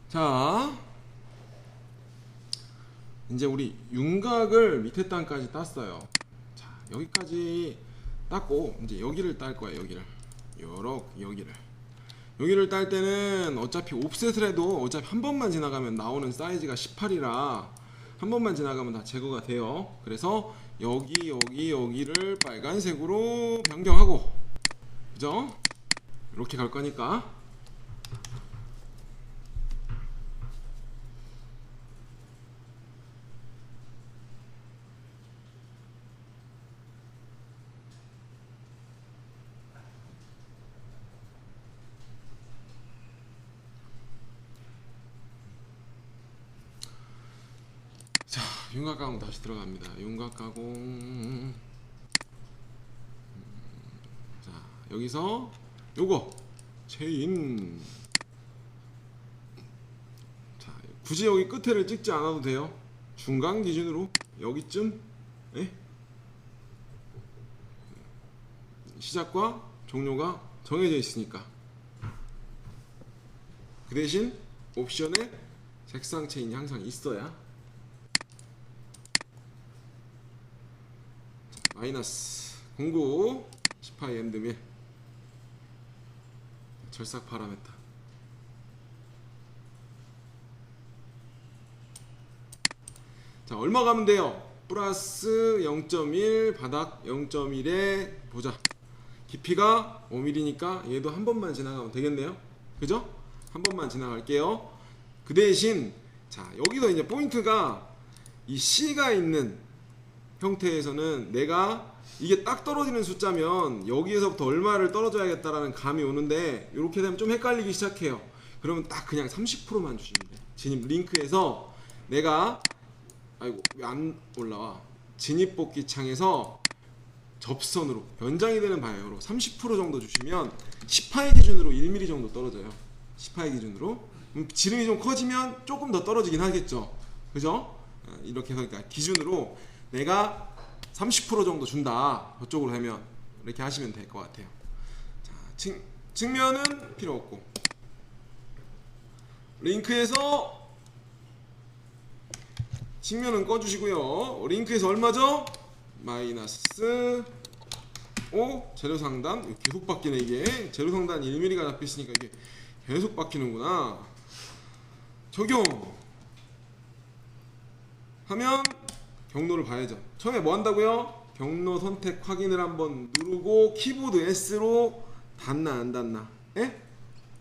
자, 이제 우리 윤곽을 밑에 땅까지 땄어요. 자, 여기까지 땄고 이제 여기를 딸 거야. 여기를 요렇게 여기를 딸 때는 어차피 옵셋을 해도 어차피 한 번만 지나가면 나오는 사이즈가 18이라 한 번만 지나가면 다 제거가 돼요. 그래서 여기를 빨간색으로 변경하고, 그죠? 이렇게 갈 거니까. 자, 윤곽 가공 다시 들어갑니다. 윤곽 가공. 자, 여기서 요거 체인. 자, 굳이 여기 끝에를 찍지 않아도 돼요. 중간 기준으로 여기쯤, 예? 시작과 종료가 정해져 있으니까. 그 대신 옵션에 색상 체인이 항상 있어야. 마이너스 09 10파이 엔드밀 절삭 파라메타. 자, 얼마 가면 돼요? 플러스 0.1 바닥 0.1에 보자. 깊이가 5mm니까 얘도 한 번만 지나가면 되겠네요. 그죠? 한 번만 지나갈게요. 그 대신 자, 여기서 이제 포인트가 이 C가 있는 형태에서는 내가 이게 딱 떨어지는 숫자면 여기에서부터 얼마를 떨어져야겠다라는 감이 오는데, 이렇게 되면 좀 헷갈리기 시작해요. 그러면 딱 그냥 30%만 주시면 돼요. 진입 링크에서 내가, 아이고 왜 안 올라와, 진입 복귀 창에서 접선으로 연장이 되는 방향으로 30% 정도 주시면 10파이 기준으로 1mm 정도 떨어져요. 10파이 기준으로. 지름이 좀 커지면 조금 더 떨어지긴 하겠죠. 그죠? 이렇게 해서 그러니까 기준으로 내가 30% 정도 준다. 저쪽으로 하면 이렇게 하시면 될 것 같아요. 자, 측면은 필요 없고, 링크에서 측면은 꺼주시고요. 링크에서 얼마죠? 마이너스 5. 재료 상단 계속 바뀌네. 이게 재료 상단 1mm가 잡혀있으니까 이게 계속 바뀌는구나. 적용 하면 경로를 봐야죠. 처음에 뭐 한다고요? 경로 선택 확인을 한번 누르고 키보드 S로 닿나 안 닿나, 예?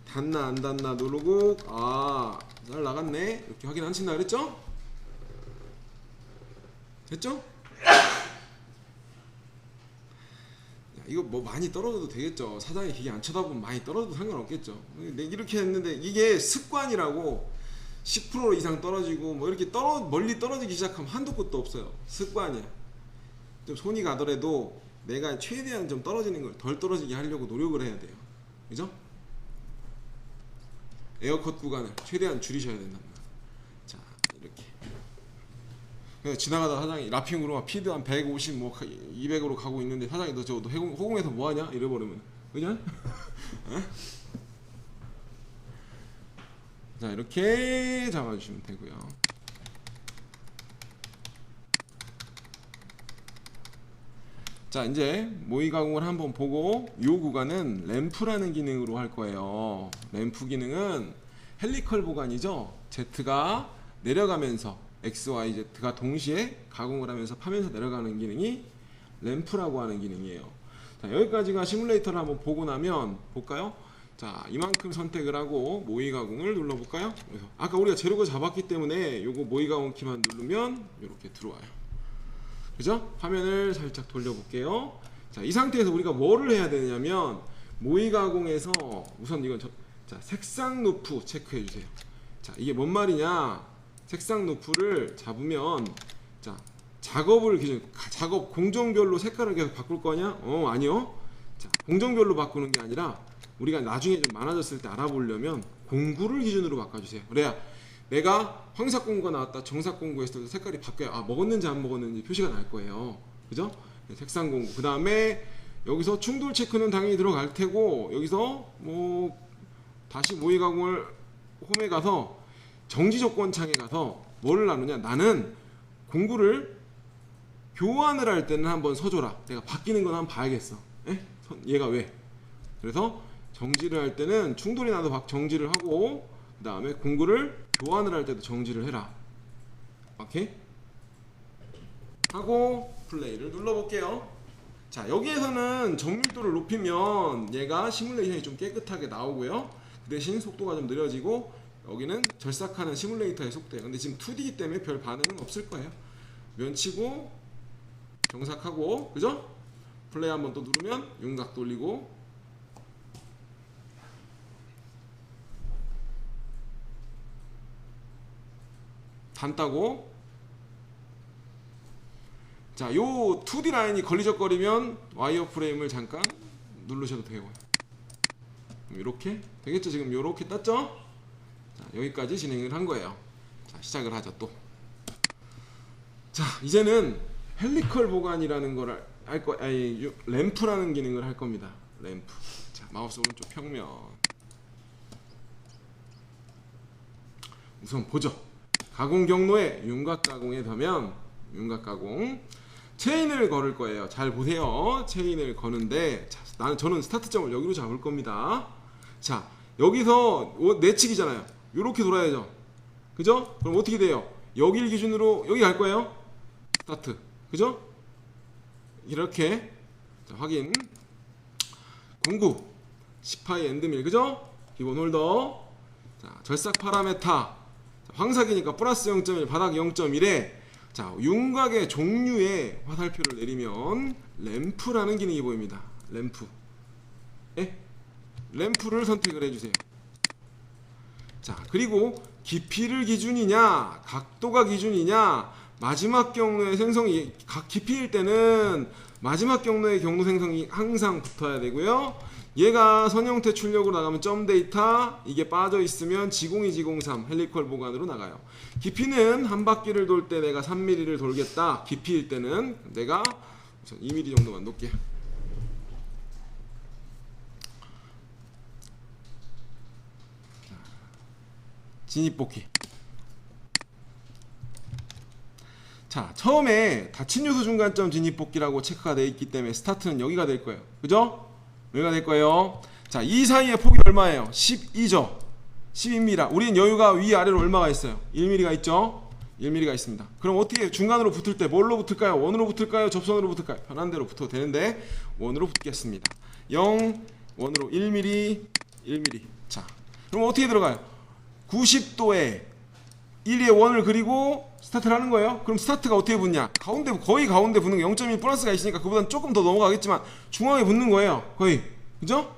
닿나 안 닿나 누르고, 아, 잘 나갔네. 이렇게 확인하신다 그랬죠? 됐죠? 이거 뭐 많이 떨어져도 되겠죠. 사장이 기계 안 쳐다보면 많이 떨어져도 상관없겠죠. 이렇게 했는데 이게 습관이라고 10% 이상 떨어지고 뭐 이렇게 멀리 떨어지기 시작하면 한도 끝도 없어요. 습관이야. 좀 손이 가더라도 내가 최대한 좀 떨어지는 걸 덜 떨어지게 하려고 노력을 해야 돼요. 그죠? 에어컷 구간을 최대한 줄이셔야 된단 말이야. 자, 이렇게. 그래서 지나가다 사장이 라핑으로 막 피드 한 150, 뭐 200으로 가고 있는데, 사장이 너 호공에서 뭐 하냐? 이래버리면 그냥? 자, 이렇게 잡아주시면 되고요. 자, 이제 모의 가공을 한번 보고, 이 구간은 램프라는 기능으로 할 거예요. 램프 기능은 헬리컬 보관이죠. Z가 내려가면서 X, Y, Z가 동시에 가공을 하면서 파면서 내려가는 기능이 램프라고 하는 기능이에요. 자, 여기까지가 시뮬레이터를 한번 보고 나면 볼까요? 자, 이만큼 선택을 하고 모의 가공을 눌러볼까요? 그래서 아까 우리가 재료가 잡았기 때문에 요거 모의 가공 키만 누르면 이렇게 들어와요. 그죠? 화면을 살짝 돌려볼게요. 자, 이 상태에서 우리가 뭐를 해야 되냐면, 모의 가공에서 우선 이건 자, 색상 루프 체크해 주세요. 자, 이게 뭔 말이냐? 색상 루프를 잡으면, 자, 작업 공정별로 색깔을 계속 바꿀 거냐? 아니요. 자, 공정별로 바꾸는 게 아니라 우리가 나중에 좀 많아졌을 때 알아보려면 공구를 기준으로 바꿔주세요. 그래야 내가 황색 공구가 나왔다 정색 공구 했을 때 색깔이 바뀌어야, 아, 먹었는지 안 먹었는지 표시가 날 거예요. 그죠? 색상 공구. 그 다음에 여기서 충돌 체크는 당연히 들어갈 테고, 여기서 뭐 다시 모의 가공을 홈에 가서 정지 조건 창에 가서 뭐를 나누냐, 나는 공구를 교환을 할 때는 한번 서줘라. 내가 바뀌는 건 한번 봐야겠어. 에? 얘가 왜? 그래서 정지를 할 때는 충돌이 나도 정지를 하고, 그 다음에 공구를 교환을 할 때도 정지를 해라. 오케이? 하고 플레이를 눌러볼게요. 자, 여기에서는 정밀도를 높이면 얘가 시뮬레이션이 좀 깨끗하게 나오고요. 그 대신 속도가 좀 느려지고, 여기는 절삭하는 시뮬레이터의 속도예요. 근데 지금 2D이기 때문에 별 반응은 없을 거예요. 면치고 경삭하고, 그죠? 플레이 한번 또 누르면 윤곽 돌리고, 단다고. 자, 요 2D 라인이 걸리적거리면 와이어 프레임을 잠깐 누르셔도 되고요. 이렇게 되겠죠? 지금 요렇게 떴죠? 자, 여기까지 진행을 한 거예요. 자, 시작을 하죠. 또. 자, 이제는 헬리컬 보관이라는 걸 할 거, 아니, 램프라는 기능을 할 겁니다. 램프. 자, 마우스 오른쪽 평면. 우선 보죠. 가공 경로에 윤곽 가공에 되면 윤곽 가공 체인을 걸을 거예요. 잘 보세요. 체인을 거는데, 자, 저는 스타트점을 여기로 잡을 겁니다. 자, 여기서 내치기잖아요. 요렇게 돌아야죠. 그죠? 그럼 어떻게 돼요? 여기를 기준으로 여기 갈 거예요. 스타트. 그죠? 이렇게. 자, 확인. 공구 10파이 엔드밀. 그죠? 기본 홀더. 자, 절삭 파라메타. 황삭이니까 플러스 0.1, 바닥 0.1에 자, 윤곽의 종류의 화살표를 내리면 램프라는 기능이 보입니다. 램프. 예? 램프를 선택을 해주세요. 자, 그리고 깊이를 기준이냐, 각도가 기준이냐, 마지막 경로의 생성이, 깊이일 때는 마지막 경로의 경로 생성이 항상 붙어야 되고요. 얘가 선형태 출력으로 나가면 점 데이터, 이게 빠져 있으면 G02, G03 헬리컬 보관으로 나가요. 깊이는 한 바퀴를 돌 때 내가 3mm를 돌겠다. 깊이일 때는 내가 우선 2mm 정도만 놓을게요. 진입복귀. 자, 처음에 닫힌 요소 중간점 진입복귀라고 체크가 되어 있기 때문에 스타트는 여기가 될 거예요. 그죠? 여기가 될 거예요. 자, 이 사이의 폭이 얼마예요? 12죠. 12mm. 우리는 여유가 위아래로 얼마가 있어요? 1mm가 있죠? 1mm가 있습니다. 그럼 어떻게 중간으로 붙을 때 뭘로 붙을까요? 원으로 붙을까요? 접선으로 붙을까요? 편한 대로 붙어도 되는데 원으로 붙겠습니다. 0, 원으로 1mm, 1mm. 자, 그럼 어떻게 들어가요? 90도에 1의 원을 그리고 스타트를 하는 거예요. 그럼 스타트가 어떻게 붙냐? 가운데, 거의 가운데 붙는 게 0.1 플러스가 있으니까 그보다는 조금 더 넘어가겠지만 중앙에 붙는 거예요. 거의. 그죠?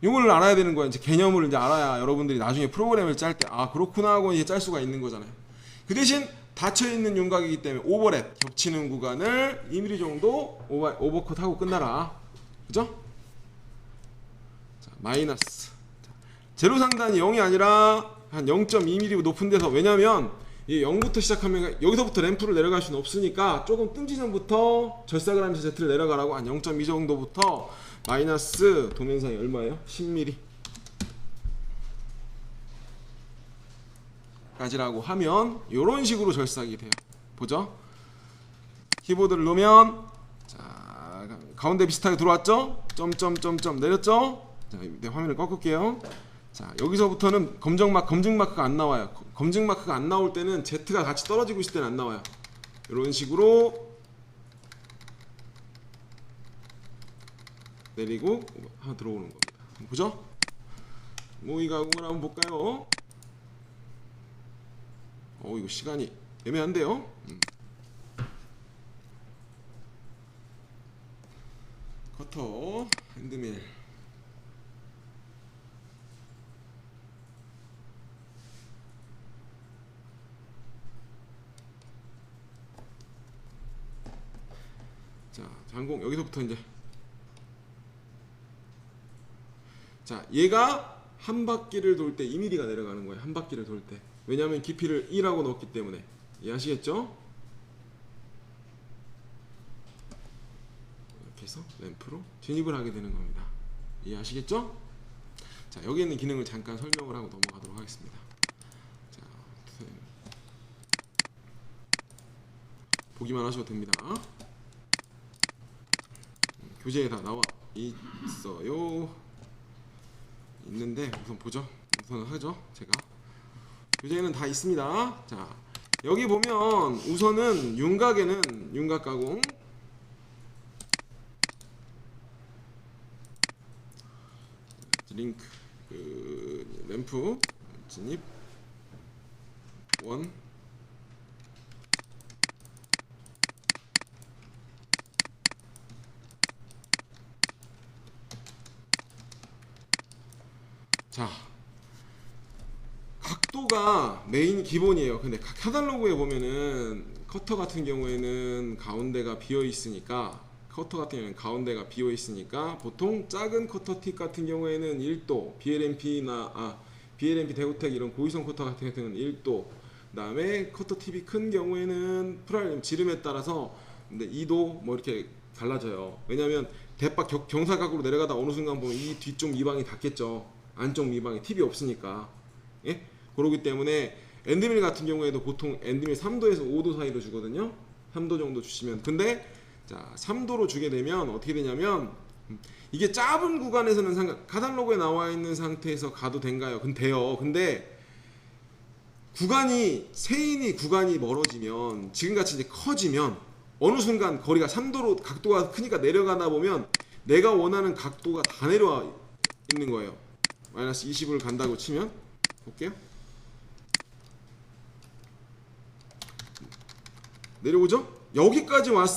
이걸 알아야 되는 거예요. 이제 개념을 이제 알아야 여러분들이 나중에 프로그램을 짤 때, 아, 그렇구나 하고 이제 짤 수가 있는 거잖아요. 그 대신 닫혀있는 윤곽이기 때문에 오버랩, 겹치는 구간을 2mm 정도 오버컷 하고 끝나라. 그죠? 자, 마이너스. 제로 상단이 0이 아니라 한 0.2mm 높은 데서, 왜냐면 이 0부터 시작하면 여기서부터 램프를 내려갈 수는 없으니까 조금 뜬 지점부터 절삭을 하면서 Z를 내려가라고 한 0.2 정도부터 마이너스 도면상이 얼마예요? 10mm 까지라고 하면 이런 식으로 절삭이 돼요. 보죠? 키보드를 놓으면 자, 가운데 비슷하게 들어왔죠? 점점점점 내렸죠? 자, 내 화면을 꺾을게요. 자, 여기서부터는 검증마크가 안 나와요. 검증마크가 안 나올 때는 Z가 같이 떨어지고 있을 때는 안 나와요. 이런 식으로 내리고 하나 들어오는 겁니다. 보죠? 모의 가공을 한번 볼까요? 이거 시간이 애매한데요? 커터, 핸드밀. 자, 장공 여기서부터 이제, 자, 얘가 한 바퀴를 돌 때 2mm가 내려가는 거예요. 한 바퀴를 돌 때. 왜냐하면 깊이를 1라고 넣었기 때문에. 이해하시겠죠? 이렇게 해서 램프로 진입을 하게 되는 겁니다. 이해하시겠죠? 자, 여기 있는 기능을 잠깐 설명을 하고 넘어가도록 하겠습니다. 자, 보기만 하셔도 됩니다. 교재에 다 나와 있어요. 있는데 우선 보죠. 우선 하죠. 제가 교재에는 다 있습니다. 자, 여기 보면 우선은 윤곽에는 윤곽 가공, 링크, 램프 진입 원, 자, 각도가 메인 기본이에요. 근데 카탈로그에 보면은 커터 같은 경우에는 가운데가 비어 있으니까 보통 작은 커터 팁 같은 경우에는 1도, BLMP 대우텍 이런 고위성 커터 같은 경우는 1도, 그다음에 커터 팁이 큰 경우에는 프라임 지름에 따라서 근데 2도 뭐 이렇게 달라져요. 왜냐면 대박 경사각으로 내려가다 어느 순간 보면 이 뒤쪽 미방이 닿겠죠. 안쪽 미방에 팁이 없으니까. 예? 그러기 때문에 엔드밀 같은 경우에도 보통 엔드밀 3도에서 5도 사이로 주거든요. 3도 정도 주시면. 근데 자, 3도로 주게 되면 어떻게 되냐면 이게 짧은 구간에서는 카탈로그에 나와 있는 상태에서 가도 된가요? 돼요. 근데 세인이 구간이 멀어지면 지금같이 이제 커지면 어느 순간 거리가 3도로 각도가 크니까 내려가다 보면 내가 원하는 각도가 다 내려와 있는 거예요. 마이너스 20을 간다고 치면 볼게요. 내려오죠? 여기까지 오면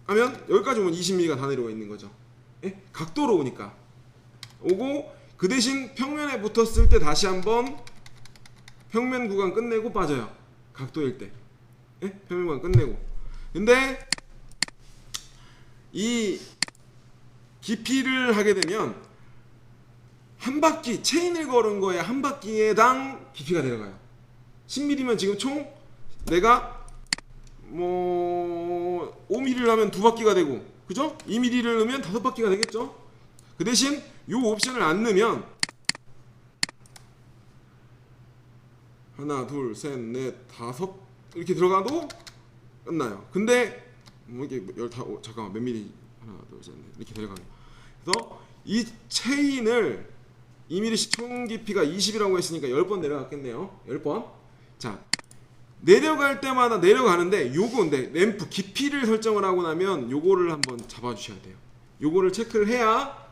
하면 여기까지 오면 20mm가 다 내려와 있는 거죠. 예? 각도로 오니까 오고 그 대신 평면에 붙었을 때 다시 한번 평면 구간 끝내고 빠져요. 각도일 때. 예? 평면 구간 끝내고. 근데 이 깊이를 하게 되면 한 바퀴 체인을 걸은 거에 한 바퀴에당 깊이가 내려가요. 10mm면 지금 총 내가 뭐 5mm를 하면 2바퀴가 되고, 그죠? 2mm를 넣으면 5바퀴가 되겠죠? 그 대신 요 옵션을 안 넣으면 하나, 둘, 셋, 넷, 다섯 이렇게 들어가도 끝나요. 근데 뭐 이게 잠깐만 몇 미리 하나, 둘, 셋, 넷 이렇게 들어가요. 그래서 이 체인을 2mm씩 총 깊이가 20이라고 했으니까 10번 내려갔겠네요. 10번. 자, 내려갈 때마다 내려가는데 근데 램프 깊이를 설정을 하고 나면 요거를 한번 잡아주셔야 돼요. 요거를 체크를 해야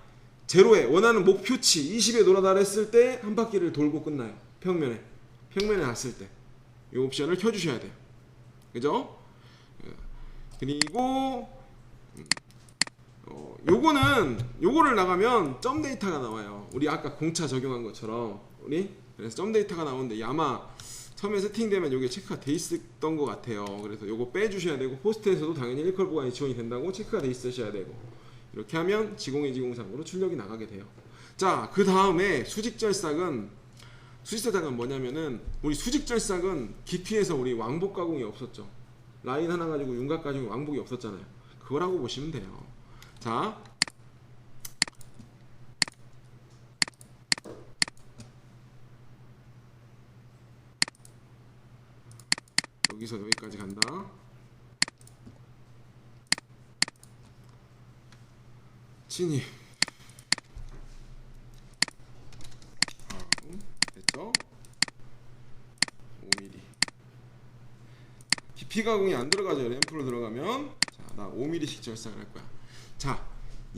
제로에 원하는 목표치 20에 돌아다녔을 때 한 바퀴를 돌고 끝나요. 평면에 갔을 때 요 옵션을 켜주셔야 돼요. 그죠? 그리고 요거를 나가면 점 데이터가 나와요. 우리 아까 공차 적용한 것처럼 그래서 점 데이터가 나오는데 아마 처음에 세팅되면 요게 체크가 돼 있었던 것 같아요. 그래서 요거 빼주셔야 되고 포스트에서도 당연히 1컬 보관이 지원이 된다고 체크가 돼 있으셔야 되고 이렇게 하면 지공상으로 출력이 나가게 돼요. 자, 그 다음에 수직절삭은 뭐냐면은 우리 수직절삭은 깊이에서 우리 왕복 가공이 없었죠. 라인 하나 가지고 윤곽 가지고 왕복이 없었잖아요. 그거라고 보시면 돼요. 자, 여기서 여기까지 간다. 진입. 됐죠? 5mm. 깊이 가공이 안 들어가죠. 램프로 들어가면. 자, 나 5mm씩 절삭을 할 거야. 자,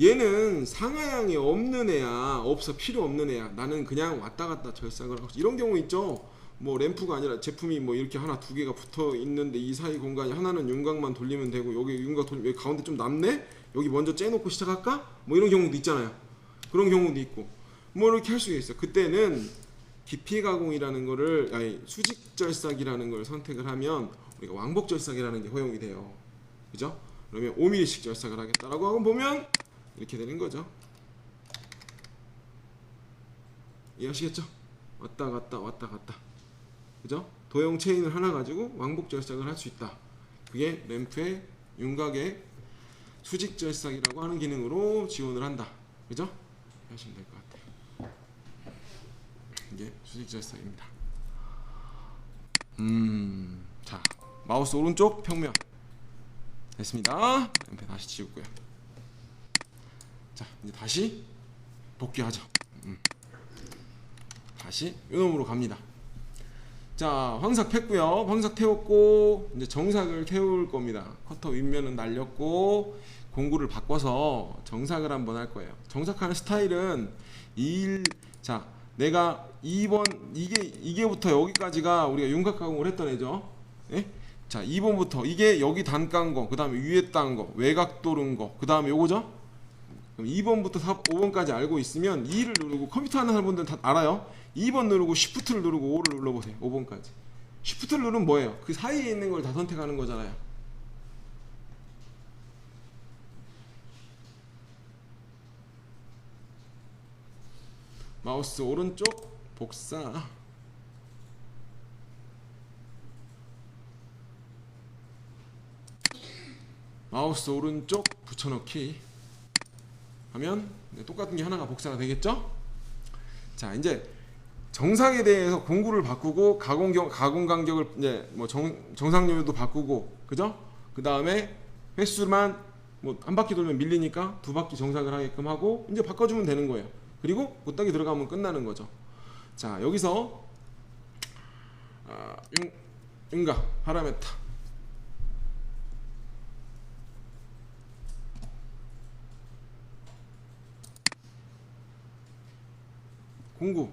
얘는 상하향이 없는 애야, 필요 없는 애야. 나는 그냥 왔다 갔다 절삭을 하고 이런 경우 있죠. 뭐 램프가 아니라 제품이 뭐 이렇게 하나 두 개가 붙어 있는데 이 사이 공간이 하나는 윤곽만 돌리면 되고 여기 윤곽 돌리면 여기 가운데 좀 남네? 여기 먼저 째놓고 시작할까? 뭐 이런 경우도 있잖아요. 그런 경우도 있고 뭐 이렇게 할 수가 있어. 그때는 깊이 가공이라는 거를 수직 절삭이라는 걸 선택을 하면 우리가 왕복 절삭이라는 게 허용이 돼요. 그죠? 그러면 5mm씩 절삭을 하겠다라고 하고 보면 이렇게 되는 거죠. 이해하시겠죠? 왔다 갔다. 그죠? 도형 체인을 하나 가지고 왕복 절삭을 할 수 있다. 그게 램프의 윤곽의 수직 절삭이라고 하는 기능으로 지원을 한다. 그죠? 하시면 될 것 같아요. 이게 수직 절삭입니다. 자, 마우스 오른쪽 평면. 됐습니다. 램프 다시 지우고요. 자, 이제 다시 복귀하죠. 다시 요놈으로 갑니다. 자, 황삭 폈고요. 황삭 태웠고 이제 정삭을 태울 겁니다. 커터 윗면은 날렸고 공구를 바꿔서 정삭을 한번 할 거예요. 정삭하는 스타일은 자, 내가 2번 이게부터 여기까지가 우리가 윤곽 가공을 했던 애죠. 예? 자, 2번부터 이게 여기 단 깐 거, 그 다음에 위에 딴 거, 외곽 도른 거, 그 다음에 요거죠. 그럼 2번부터 5번까지 알고 있으면 2를 누르고, 컴퓨터 하는 사람분들은 다 알아요. 2번 누르고 Shift를 누르고 5를 눌러보세요. 5번까지. Shift를 누르면 뭐예요? 그 사이에 있는 걸 다 선택하는 거잖아요. 마우스 오른쪽 복사, 마우스 오른쪽 붙여넣기 하면 똑같은 게 하나가 복사가 되겠죠? 자, 이제 정삭에 대해서 공구를 바꾸고 가공 간격을 이제 뭐 정삭률도 바꾸고, 그죠? 그 다음에 횟수만 뭐 한 바퀴 돌면 밀리니까 두 바퀴 정삭을 하게끔 하고 이제 바꿔주면 되는 거예요. 그리고 못하게 들어가면 끝나는 거죠. 자, 여기서 윤곽 파라메타 공구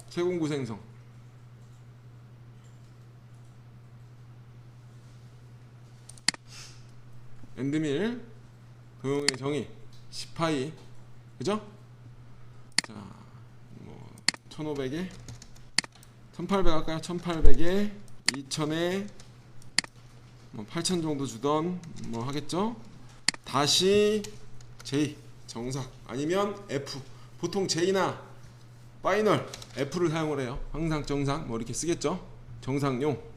세공구 생성, 엔드밀 도형의 정의 10파이, 그죠? 자, 뭐 1500에 1800 할까요? 1800에 2000에 뭐 8000 정도 주던 뭐 하겠죠? 다시 J 정삭 아니면 F, 보통 J나 파이널 F를 사용을 해요. 항상 정상 뭐 이렇게 쓰겠죠? 정상용.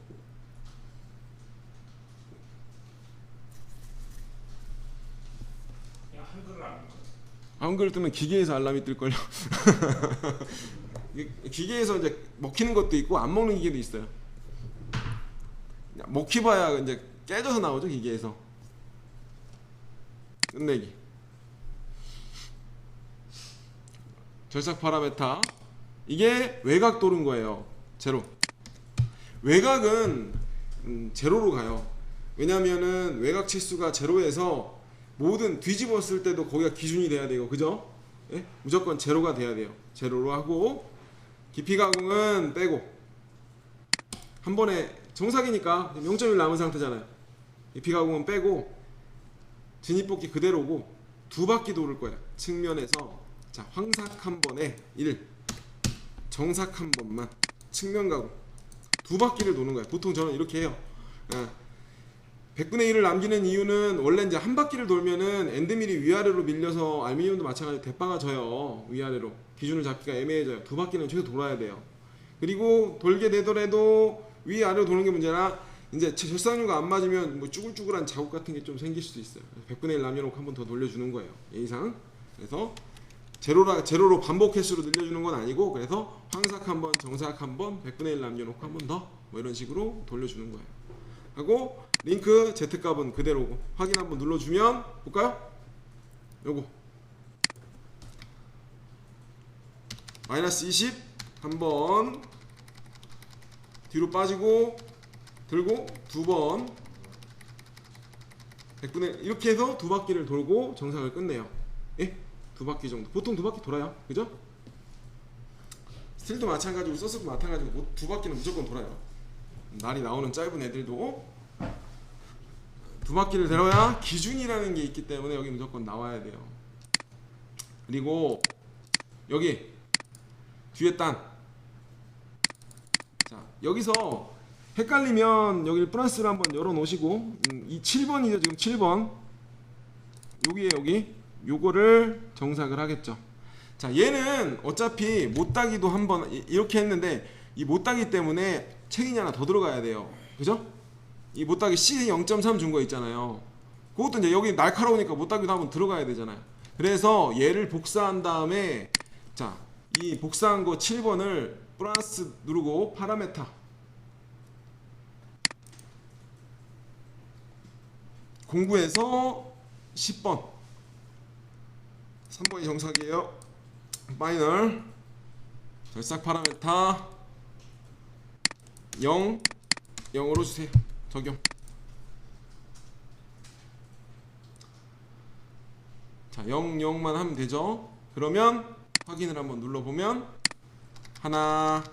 한글 뜨면 기계에서 알람이 뜰걸요. 기계에서 이제 먹히는 것도 있고 안 먹는 기계도 있어요. 먹히봐야 이제 깨져서 나오죠, 기계에서. 끝내기. 절삭 파라메타, 이게 외곽 도른 거예요. 제로. 외곽은 제로로 가요. 왜냐면은 외곽 치수가 제로에서 모든 뒤집었을 때도 거기가 기준이 돼야 돼요. 그죠? 예? 무조건 제로가 돼야 돼요. 제로로 하고, 깊이 가공은 빼고, 한 번에 정삭이니까 0.1 남은 상태잖아요. 깊이 가공은 빼고, 진입뽑기 그대로고, 두 바퀴 도를 거예요. 측면에서. 자, 황삭 한 번에 1, 정삭 한 번만, 측면 가공 두 바퀴를 도는 거예요. 보통 저는 이렇게 해요. 100분의 1을 남기는 이유는, 원래 이제 한 바퀴를 돌면은 엔드밀이 위아래로 밀려서 알루미늄도 마찬가지로 대바가 져요. 위아래로 기준을 잡기가 애매해져요. 두 바퀴는 최소 돌아야 돼요. 그리고 돌게 되더라도 위아래로 도는 게 문제라, 이제 절삭률과 안 맞으면 뭐 쭈글쭈글한 자국 같은 게 좀 생길 수도 있어요. 100분의 1 남겨놓고 한 번 더 돌려주는 거예요, 예의상. 그래서 제로로 반복 횟수로 늘려주는 건 아니고, 그래서 황삭 한 번, 정삭 한 번, 100분의 1 남겨놓고 한 번 더 뭐 이런 식으로 돌려주는 거예요. 하고 링크 Z값은 그대로고, 확인 한번 눌러주면 볼까요? 요거 마이너스 20 한번 뒤로 빠지고 들고 두 번 100분의 이렇게 해서 두 바퀴를 돌고 정삭을 끝내요. 예? 두 바퀴 정도. 보통 두 바퀴 돌아요. 그죠? 스틸도 마찬가지고 서스도 마찬가지고 두 바퀴는 무조건 돌아요. 날이 나오는 짧은 애들도 두 바퀴를 돌아야 기준이라는 게 있기 때문에 여기 무조건 나와야 돼요. 그리고 여기 뒤에 딴, 자, 여기서 헷갈리면 여기 플러스를 한번 열어 놓으시고, 이 7번이죠. 지금 7번 여기에 여기 요거를 정삭을 하겠죠. 자, 얘는 어차피 못따기도 한번 이렇게 했는데, 이 못따기 때문에 책임이 하나 더 들어가야 돼요. 그죠? 이 못따기 C 0.3 준 거 있잖아요. 그것도 이제 여기 날카로우니까 못따기도 한번 들어가야 되잖아요. 그래서 얘를 복사한 다음에, 자, 이 복사한 거 7번을 플러스 누르고 파라메타 공구에서 10번 3번이 정석이에요. 파이널 절삭 파라메타 0 0으로 주세요. 적용. 자, 0 0만 하면 되죠. 그러면 확인을 한번 눌러보면 하나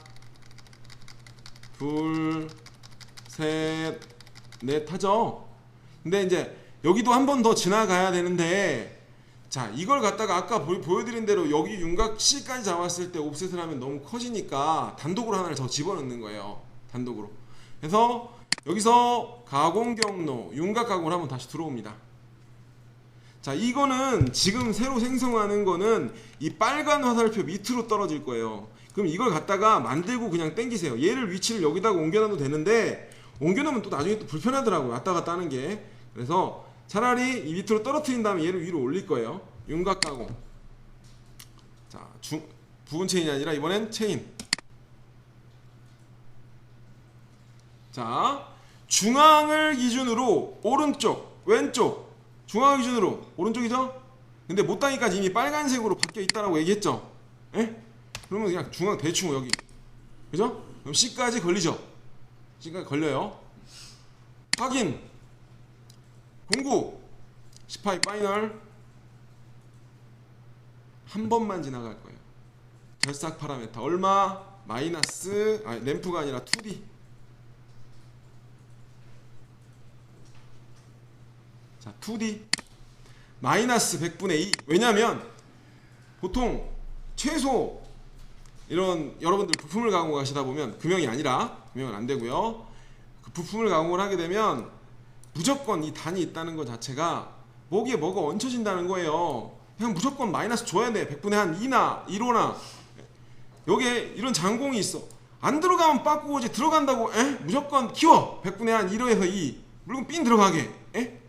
둘 셋 넷 하죠. 근데 이제 여기도 한 번 더 지나가야 되는데, 자, 이걸 갖다가 아까 보여드린 대로 여기 윤곽 C까지 잡았을 때 옵셋을 하면 너무 커지니까 단독으로 하나를 더 집어넣는 거예요. 단독으로. 그래서 여기서 가공 경로 윤곽 가공을 하면 다시 들어옵니다. 자, 이거는 지금 새로 생성하는 거는 이 빨간 화살표 밑으로 떨어질 거예요. 그럼 이걸 갖다가 만들고 그냥 당기세요. 얘를 위치를 여기다가 옮겨놔도 되는데, 옮겨놓으면 또 나중에 또 불편하더라고요. 왔다 갔다 하는 게. 그래서 차라리 이 밑으로 떨어뜨린 다음에 얘를 위로 올릴 거예요. 윤곽 가공. 자, 부분 체인이 아니라 이번엔 체인. 자, 중앙을 기준으로 오른쪽, 왼쪽. 중앙을 기준으로 오른쪽이죠? 근데 못다니까지 이미 빨간색으로 바뀌어 있다라고 얘기했죠? 예? 그러면 그냥 중앙 대충 여기. 그죠? 그럼 C까지 걸리죠? C까지 걸려요. 확인. 공구. 시파이 파이널. 한 번만 지나갈 거예요. 절삭 파라메타 얼마? 마이너스, 아니 램프가 아니라 2D. 자, 2D 마이너스 100분의 2. 왜냐면 보통 최소 이런 여러분들 부품을 가공하시다 보면, 금형이 아니라, 금형은 안 되고요. 그 부품을 가공을 하게 되면 무조건 이 단이 있다는 것 자체가 뭐기에 뭐가 얹혀진다는 거예요. 그냥 무조건 마이너스 줘야 돼. 100분의 한 2나 1호나. 여기에 이런 장공이 있어. 안 들어가면 빠꾸고 이제 들어간다고, 에? 무조건 키워. 100분의 한 1호에서 2. 물론 삥 들어가게. 에?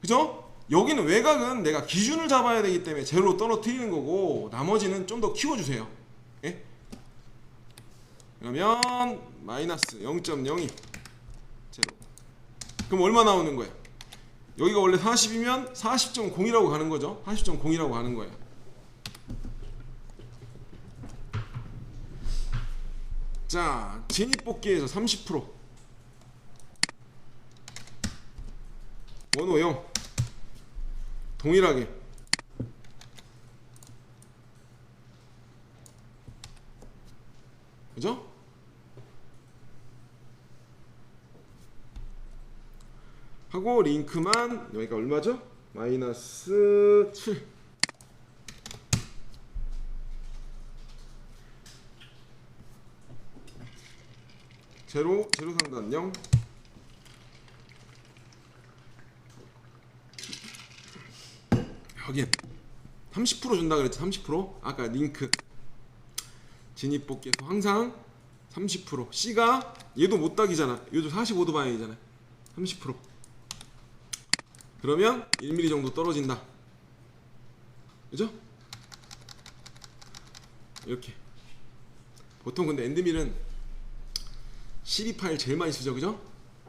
그죠? 여기는 외곽은 내가 기준을 잡아야 되기 때문에 제로로 떨어뜨리는 거고, 나머지는 좀 더 키워주세요. 예? 그러면 마이너스 0.02 제로. 그럼 얼마 나오는 거예요? 여기가 원래 40이면 40.0이라고 가는 거죠. 40.0이라고 가는 거예요. 자, 진입복귀에서 30% 원호형 동일하게 그죠? 하고 링크만 여기가 얼마죠? 마이너스 7. 제로 상단 0. 확인. 30% 준다 그랬지. 30%. 아까 링크 진입 복귀에서 항상 30%. C가 얘도 못 따기잖아. 얘도 45도 방향이잖아. 30%. 그러면 1mm 정도 떨어진다. 그죠? 이렇게. 보통 근데 엔드밀은 12파일 제일 많이 쓰죠. 그죠?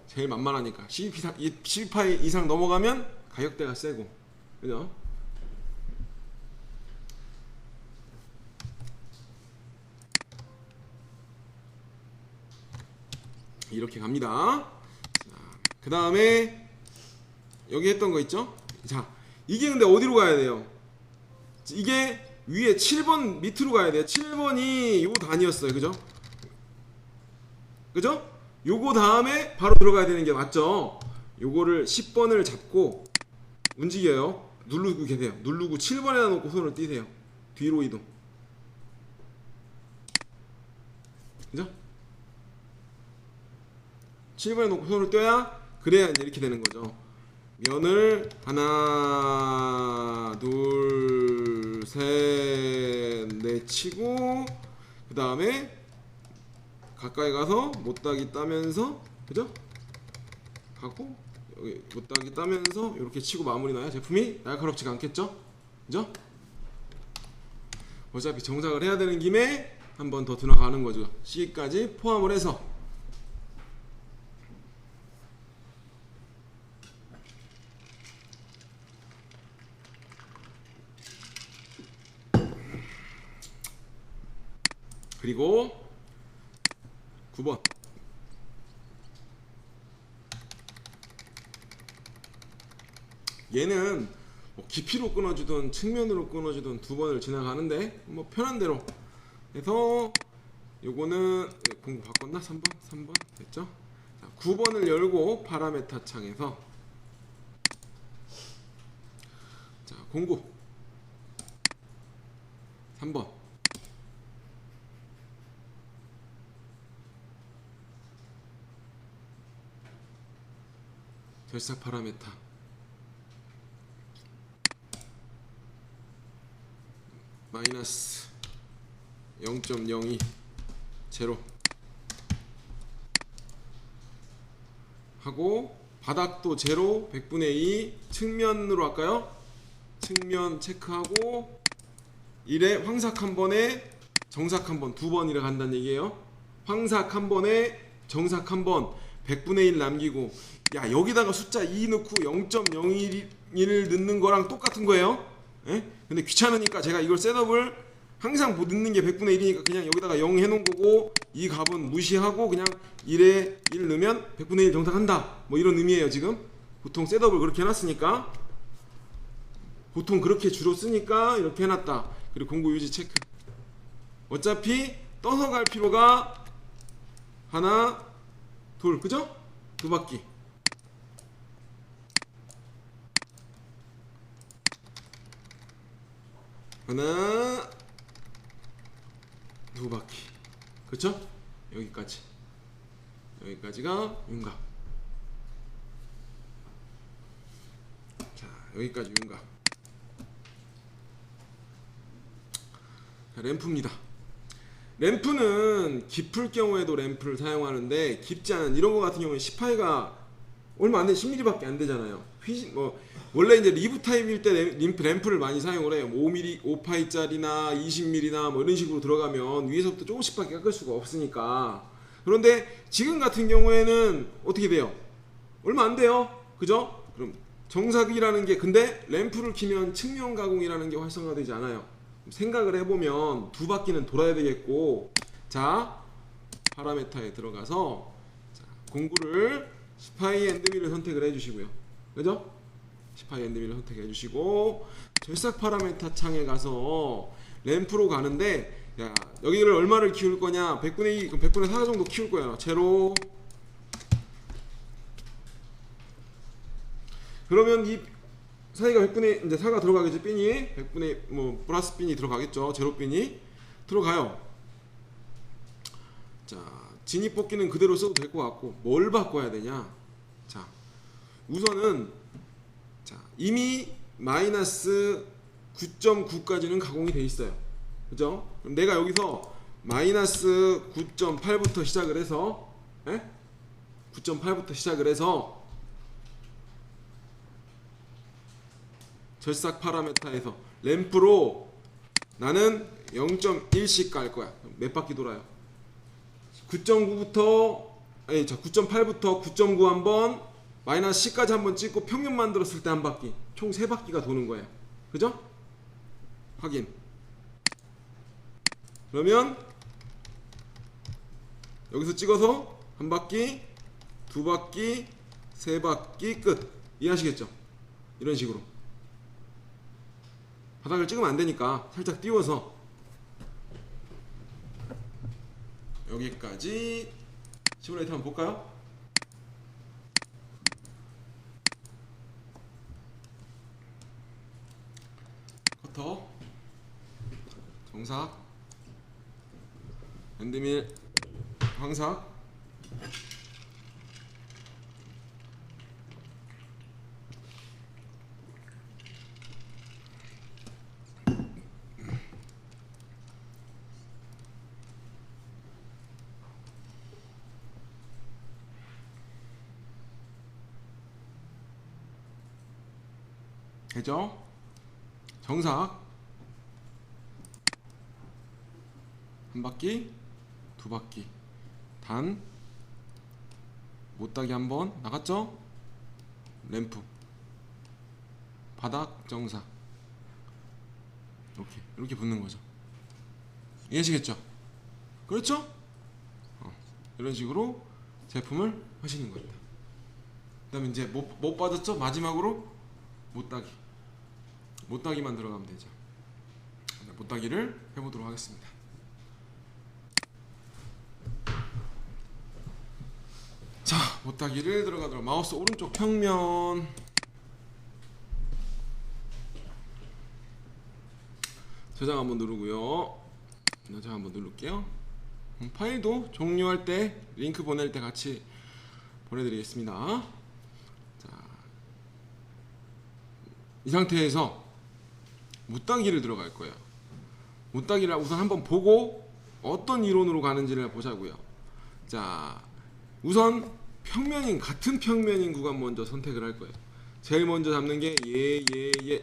제일 만만하니까. 12파일 이상 넘어가면 가격대가 세고. 그죠? 이렇게 갑니다. 그 다음에 여기 했던 거 있죠? 자, 이게 근데 어디로 가야 돼요? 이게 위에 7번 밑으로 가야 돼요. 7번이 요 단위였어요. 그죠? 그죠? 요거 다음에 바로 들어가야 되는 게 맞죠? 요거를 10번을 잡고 움직여요. 누르고 계세요. 누르고 7번에다 놓고 손을 띄세요. 뒤로 이동. 그죠? 7번에 놓고 손을 떼야, 그래야 이제 이렇게 되는 거죠. 면을 하나 둘 셋 넷 치고, 그 다음에 가까이 가서 못따기 따면서, 그죠? 가고 여기 못따기 따면서 이렇게 치고 마무리 나야 제품이 날카롭지가 않겠죠? 그죠? 어차피 정착을 해야 되는 김에 한 번 더 들어가는 거죠. C까지 포함을 해서. 그리고 9번 얘는 뭐 깊이로 끊어주든 측면으로 끊어주든 두 번을 지나가는데 뭐 편한 대로 해서 요거는 공구 바꿨나? 3번 됐죠? 자, 9번을 열고 파라메타 창에서 자 공구 3번 절삭 파라메타 마이너스 0.02 제로 하고 바닥도 제로 100분의 2 측면으로 할까요? 측면 체크하고 1에 황삭 한 번에 정삭 한 번 두 번이라 간다는 얘기예요. 황삭 한 번에 정삭 한 번 100분의 1 남기고 야 여기다가 숫자 2 넣고 0.01을 넣는 거랑 똑같은 거예요. 예? 근데 귀찮으니까 제가 이걸 셋업을 항상 뭐 넣는 게 100분의 1이니까 그냥 여기다가 0 해놓은 거고 이 값은 무시하고 그냥 1에 1 넣으면 100분의 1 정삭한다 뭐 이런 의미예요. 지금 보통 셋업을 그렇게 해놨으니까 보통 그렇게 주로 쓰니까 이렇게 해놨다. 그리고 공구 유지 체크 어차피 떠서 갈 필요가 하나 둘 그죠? 두 바퀴 하나 두 바퀴 그쵸? 여기까지가 윤곽 자 여기까지 윤곽 자, 램프입니다. 램프는 깊을 경우에도 램프를 사용하는데 깊지 않은 이런 거 같은 경우는 10파이가 얼마 안 돼 10mm밖에 안 되잖아요. 원래 이제 리브 타입일 때 램프를 많이 사용을 해요. 5mm, 5파이짜리나 20mm나 뭐 이런 식으로 들어가면 위에서부터 조금씩밖에 깎을 수가 없으니까. 그런데 지금 같은 경우에는 어떻게 돼요? 얼마 안 돼요. 그죠? 그럼 정삭이라는 게 근데 램프를 키면 측면 가공이라는 게 활성화되지 않아요. 생각을 해보면 두 바퀴는 돌아야 되겠고 자 파라메타에 들어가서 자, 공구를 스파이 앤드밀을 선택을 해주시고요. 그죠? 스파이 앤드밀을 선택해 주시고 절삭 파라메타 창에 가서 램프로 가는데 야 여기를 얼마를 키울 거냐 100분의 2 그럼 100분의 4 정도 키울 거야. 제로 그러면 이 사이가 100분의 이제 4가 들어가겠죠. 핀이 100분의 뭐 플러스 핀이 들어가겠죠. 제로 핀이 들어가요. 자 진입 뽑기는 그대로 써도 될 것 같고 뭘 바꿔야 되냐? 자 우선은 자 이미 마이너스 9.9까지는 가공이 돼 있어요. 그죠? 그럼 내가 여기서 마이너스 9.8부터 시작을 해서 9.8부터 시작을 해서 절삭 파라메타에서 램프로 나는 0.1씩 깔 거야. 몇 바퀴 돌아요? 9.9부터 아니 자 9.8부터 9.9 한번 마이너스 10까지 한번 찍고 평면 만들었을 때 한 바퀴 총 3바퀴가 도는 거예요. 그죠? 확인. 그러면 여기서 찍어서 한 바퀴, 두 바퀴, 3바퀴 끝. 이해하시겠죠? 이런 식으로. 바닥을 찍으면 안 되니까 살짝 띄워서 여기까지 시뮬레이터 한번 볼까요? 커터 정삭 앤드밀 황삭 되죠? 정삭 한 바퀴 두 바퀴 단 못따기 한번 나갔죠? 램프 바닥 정삭 이렇게 붙는 거죠. 이해하시겠죠? 그렇죠? 이런 식으로 제품을 하시는 겁니다. 그 다음에 이제 못 빠졌죠? 마지막으로 못따기. 못따기만 들어가면 되죠. 못따기를 해보도록 하겠습니다. 자, 못따기를 들어가도록 마우스 오른쪽 평면 저장 한번 누르고요. 저장 한번 누를게요. 파일도 종료할 때 링크 보낼 때 같이 보내드리겠습니다. 자, 이 상태에서 못따기를 들어갈 거예요. 못따기를 우선 한번 보고 어떤 이론으로 가는지를 보자고요. 자, 우선 같은 평면인 구간 먼저 선택을 할 거예요. 제일 먼저 잡는 게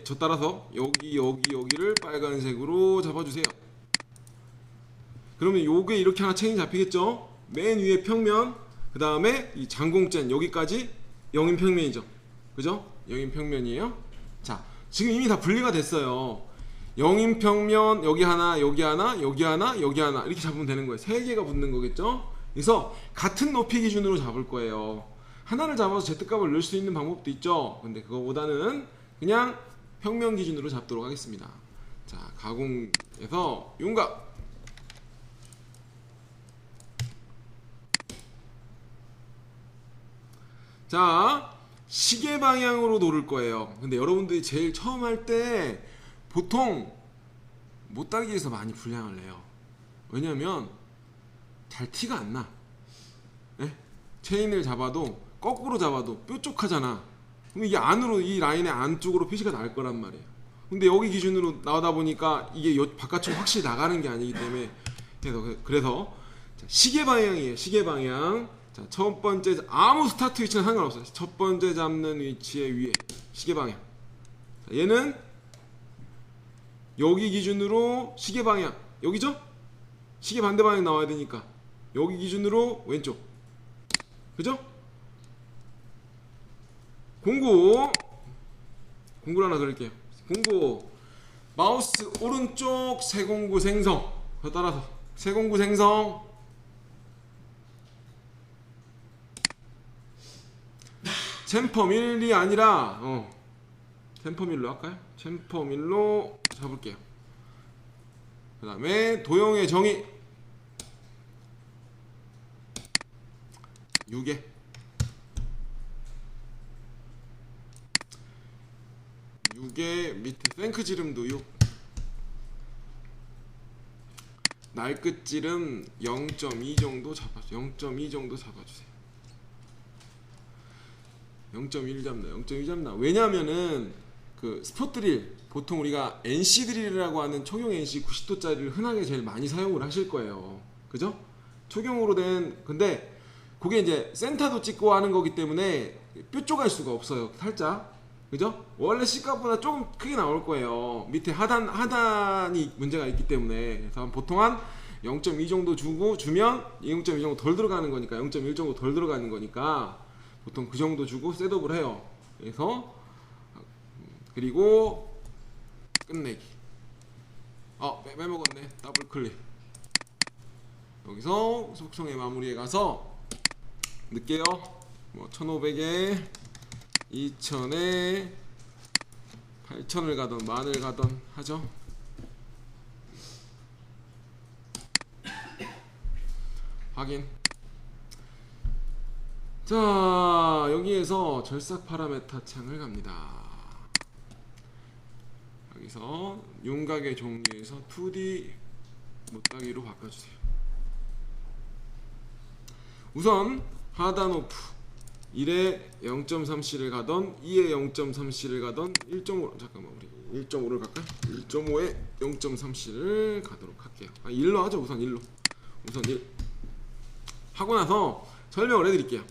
저 따라서 여기를 빨간색으로 잡아주세요. 그러면 요게 이렇게 하나 체인이 잡히겠죠? 맨 위에 평면, 그 다음에 이 장공짠 여기까지 영인평면이죠. 그죠? 영인평면이에요. 자, 지금 이미 다 분리가 됐어요. 영인평면 여기 하나, 여기 하나, 여기 하나, 여기 하나 이렇게 잡으면 되는 거예요. 세 개가 붙는 거겠죠? 그래서 같은 높이 기준으로 잡을 거예요. 하나를 잡아서 Z값을 넣을 수 있는 방법도 있죠. 근데 그거보다는 그냥 평면 기준으로 잡도록 하겠습니다. 자, 가공해서 윤곽 자, 시계 방향으로 놓을 거예요. 근데 여러분들이 제일 처음 할 때 보통 못따기에서 많이 분량을 내요. 왜냐면 잘 티가 안 나. 네? 체인을 잡아도 거꾸로 잡아도 뾰족하잖아. 그럼 이게 안으로 이 라인의 안쪽으로 표시가 날 거란 말이에요. 근데 여기 기준으로 나오다 보니까 이게 바깥으로 확실히 나가는 게 아니기 때문에 그래서 시계 방향이에요. 시계 방향. 자, 첫 번째 아무 스타트 위치는 상관없어요. 첫 번째 잡는 위치의 위에 시계 방향. 자, 얘는 여기 기준으로 시계 방향 여기죠? 시계 반대 방향 나와야 되니까 여기 기준으로 왼쪽. 그죠? 공구를 하나 그릴게요. 공구 마우스 오른쪽 세공구 생성. 따라서 세공구 생성. 챔퍼밀이 아니라 챔퍼밀로 할까요? 챔퍼밀로 잡을게요. 그 다음에 도형의 정의 6에 밑에 생크 지름도 6 날끝 지름 0.2 정도 잡아주세요. 0.2 정도 잡아주세요. 0.1 잡나 0.2 잡나. 왜냐면은 그 스포 드릴 보통 우리가 NC 드릴이라고 하는 초경 NC 90도짜리를 흔하게 제일 많이 사용을 하실 거예요. 그죠? 초경으로 된 근데 그게 이제 센터도 찍고 하는 거기 때문에 뾰족할 수가 없어요. 살짝. 그죠? 원래 C값보다 조금 크게 나올 거예요. 밑에 하단이 문제가 있기 때문에. 그래서 보통 한 0.2 정도 주면 0.2 정도 덜 들어가는 거니까 0.1 정도 덜 들어가는 거니까 보통 그 정도 주고 셋업을 해요. 그래서 그리고 끝내기. 빼먹었네. 더블 클릭. 여기서 속성의 마무리에 가서 넣을게요. 뭐 1500에 2000에 8000을 가던 10,000을 가던 하죠. 확인. 자, 여기에서 절삭 파라메타 창을 갑니다. 여기서 윤곽의 종류에서 2D 못따기로 바꿔주세요. 우선 하단 오프 1에 0.3C를 가던 2에 0.3C를 가던 1.5 잠깐만 우리 1.5를 갈까요? 1.5에 0.3C를 가도록 할게요. 1로 하죠. 우선 1로. 우선 1 하고 나서 설명을 해드릴게요.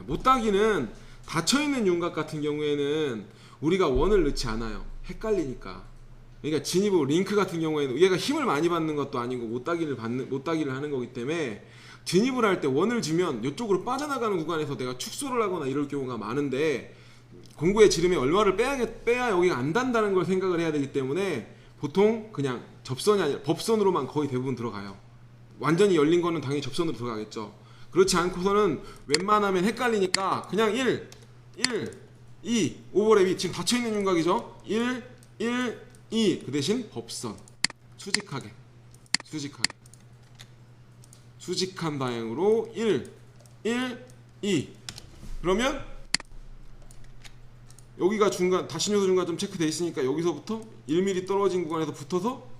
못따기는 닫혀있는 윤곽 같은 경우에는 우리가 원을 넣지 않아요. 헷갈리니까. 그러니까 진입으로 링크 같은 경우에는 얘가 힘을 많이 받는 것도 아니고 못따기를 하는 거기 때문에 진입을 할 때 원을 주면 이쪽으로 빠져나가는 구간에서 내가 축소를 하거나 이럴 경우가 많은데 공구의 지름에 얼마를 빼야 여기가 안 단다는 걸 생각을 해야 되기 때문에 보통 그냥 접선이 아니라 법선으로만 거의 대부분 들어가요. 완전히 열린 거는 당연히 접선으로 들어가겠죠. 그렇지 않고서는 웬만하면 헷갈리니까 그냥 1, 2, 오버랩이 지금 닫혀있는 윤곽이죠. 1, 2, 그 대신 법선. 수직하게. 수직한 방향으로 1, 2. 그러면 여기가 중간, 다신요소 중간점 체크되어 있으니까 여기서부터 1mm 떨어진 구간에서 붙어서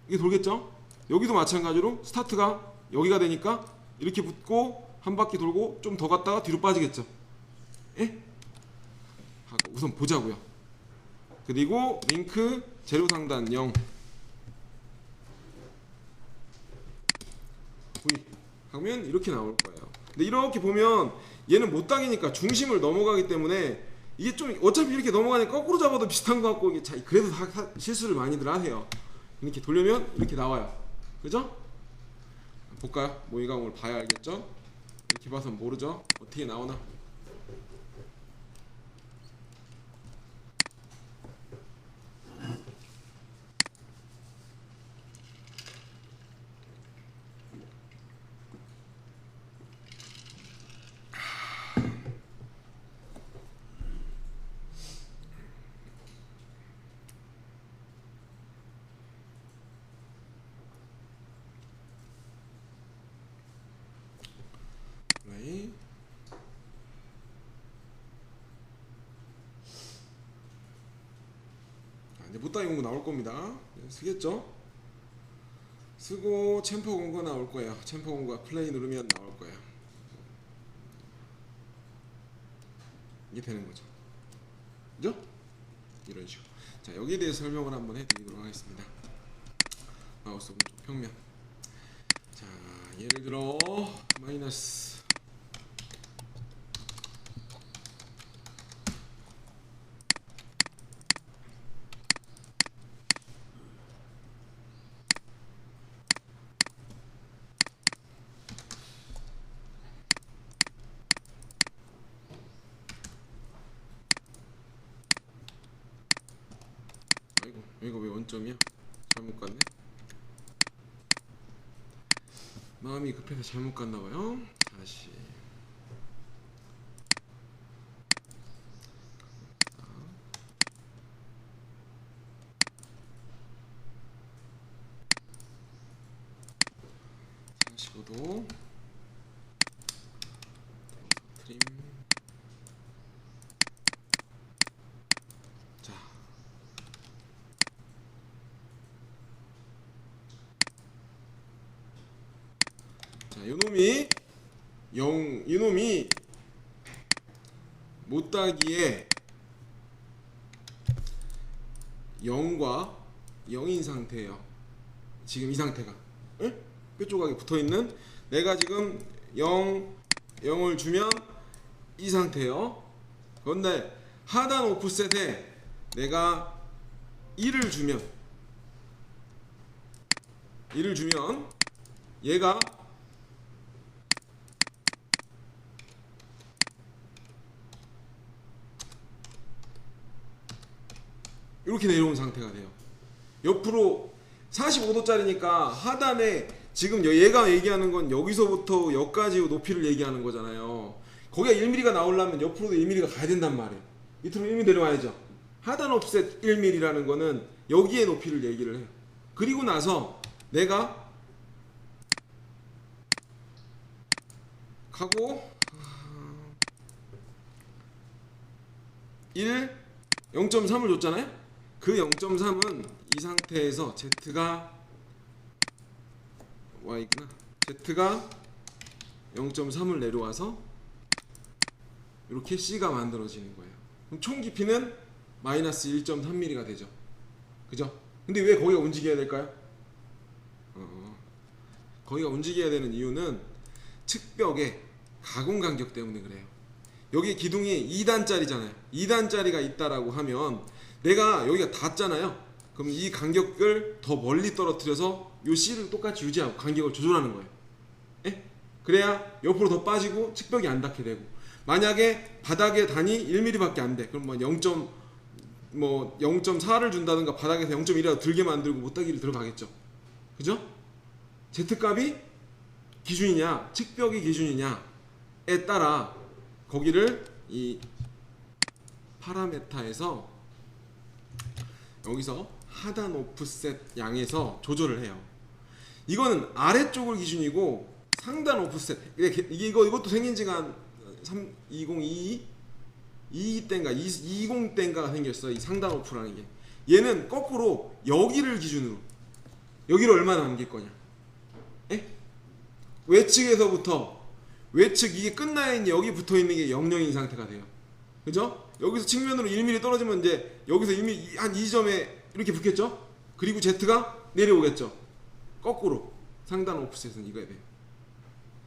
이게 돌겠죠? 여기도 마찬가지로 스타트가 여기가 되니까 이렇게 붙고 한 바퀴 돌고 좀 더 갔다가 뒤로 빠지겠죠? 예? 우선 보자고요. 그리고 링크 제로 상단 0 V 하면 이렇게 나올 거예요. 근데 이렇게 보면 얘는 못 당기니까 중심을 넘어가기 때문에 이게 좀 어차피 이렇게 넘어가니까 거꾸로 잡아도 비슷한 것 같고, 이게 그래서 실수를 많이들 하세요. 이렇게 돌려면 이렇게 나와요. 그죠? 볼까요? 모의감을 봐야 알겠죠? 이렇게 봐선 모르죠? 어떻게 나오나? 이제 못다이 공부 나올 겁니다. 쓰겠죠? 쓰고 챔퍼 공고 나올 거예요. 챔퍼 공고가 플레이 누르면 나올 거예요. 이게 되는 거죠. 그죠? 이런 식으로. 자, 여기에 대해서 설명을 한번 해드리도록 하겠습니다. 마우스 오른쪽 평면. 자, 예를 들어 마이너스 이거 왜 원점이야? 잘못 갔네. 마음이 급해서 잘못 갔나봐요. 다시 도 트림. 자, 이놈이 못따기에 0과 0인 상태예요. 지금 이 상태가 뼈 조각이 붙어있는, 내가 지금 0을 주면 이 상태예요. 그런데 하단 오프셋에 내가 1을 주면 얘가 이렇게 내려온 상태가 돼요. 옆으로 45도짜리니까 하단에 지금 얘가 얘기하는 건 여기서부터 여기까지 높이를 얘기하는 거잖아요. 거기가 1mm가 나오려면 옆으로도 1mm가 가야 된단 말이에요. 밑으로 1mm 내려와야죠. 하단 옵셋 1mm라는 거는 여기에 높이를 얘기를 해요. 그리고 나서 내가 가고 0.3을 줬잖아요. 그 0.3은 이 상태에서 Z가 Y구나. Z가 0.3을 내려와서 이렇게 C가 만들어지는 거예요. 그럼 총 깊이는 마이너스 1.3mm가 되죠. 그죠? 근데 왜 거기가 움직여야 될까요? 거기가 움직여야 되는 이유는 측벽의 가공 간격 때문에 그래요. 여기 기둥이 2단짜리잖아요. 2단짜리가 있다라고 하면 내가 여기가 닿잖아요. 그럼 이 간격을 더 멀리 떨어뜨려서 이 C를 똑같이 유지하고 간격을 조절하는 거예요. 예? 그래야 옆으로 더 빠지고 측벽이 안 닿게 되고, 만약에 바닥의 단이 1mm밖에 안 돼. 그럼 뭐 뭐 0.4를 준다든가 바닥에서 0.1이라도 들게 만들고 못따기를 들어가겠죠. 그죠? Z값이 기준이냐 측벽이 기준이냐에 따라 거기를 이 파라메타에서 여기서 하단 오프셋 양에서 조절을 해요. 이거는 아래쪽을 기준이고 상단 오프셋 이것도 생긴 지가 한 2022 때인가 20 때인가 생겼어. 이 상단 오프라는 게. 얘는 거꾸로 여기를 기준으로 여기를 얼마나 남길 거냐. 에? 외측에서부터 외측 이게 끝나 있는 여기 붙어 있는 게 0,0인 상태가 돼요. 그죠? 여기서 측면으로 1mm 떨어지면 이제 여기서 1mm 한 이 점에 이렇게 붙겠죠? 그리고 Z가 내려오겠죠. 거꾸로 상단 오프셋은 이거야 돼요.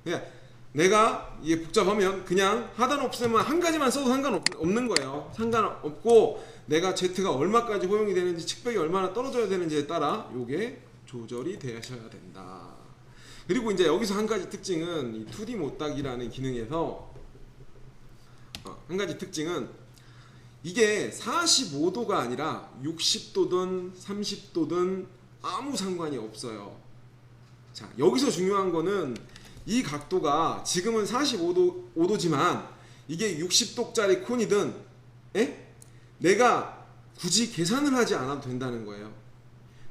그냥 내가 이게 복잡하면 그냥 하단 오프셋만 한 가지만 써도 상관없는 거예요. 상관없고 내가 Z가 얼마까지 허용이 되는지 측벽이 얼마나 떨어져야 되는지에 따라 요게 조절이 되셔야 된다. 그리고 이제 여기서 한 가지 특징은 이 2D 못따기라는 기능에서 한 가지 특징은 이게 45도가 아니라 60도든 30도든 아무 상관이 없어요. 자, 여기서 중요한 거는 이 각도가 지금은 45도지만 이게 60도짜리 콘이든 내가 굳이 계산을 하지 않아도 된다는 거예요.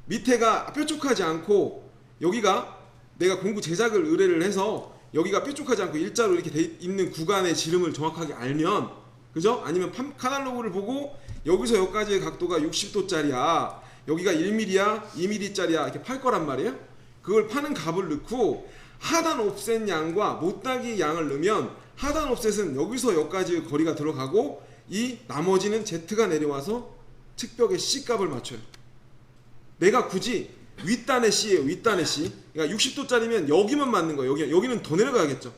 밑에가 뾰족하지 않고 여기가 내가 공구 제작을 의뢰를 해서 여기가 뾰족하지 않고 일자로 이렇게 돼 있는 구간의 지름을 정확하게 알면 그죠? 아니면 카탈로그를 보고 여기서 여기까지의 각도가 60도짜리야 여기가 1mm야 2mm짜리야 이렇게 팔 거란 말이에요. 그걸 파는 값을 넣고 하단 옵셋 양과 못따기 양을 넣으면 하단 옵셋은 여기서 여기까지의 거리가 들어가고 이 나머지는 Z가 내려와서 측벽의 C 값을 맞춰요. 내가 굳이 윗단의 C예요. 윗단의 C. 그러니까 60도짜리면 여기만 맞는 거예요. 여기는 더 내려가야겠죠.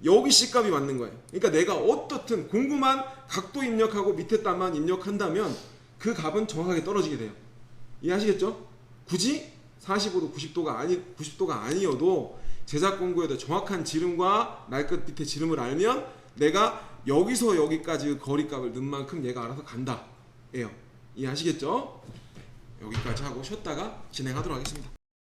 여기 C 값이 맞는 거예요. 그러니까 내가 어떻든 공구만 각도 입력하고 밑에 단만 입력한다면 그 값은 정확하게 떨어지게 돼요. 이해하시겠죠? 굳이 45도 90도가 아니어도 제작 공구에도 정확한 지름과 날끝 밑에 지름을 알면 내가 여기서 여기까지 거리값을 넣은 만큼 얘가 알아서 간다 예요. 이해하시겠죠? 여기까지 하고 쉬었다가 진행하도록 하겠습니다.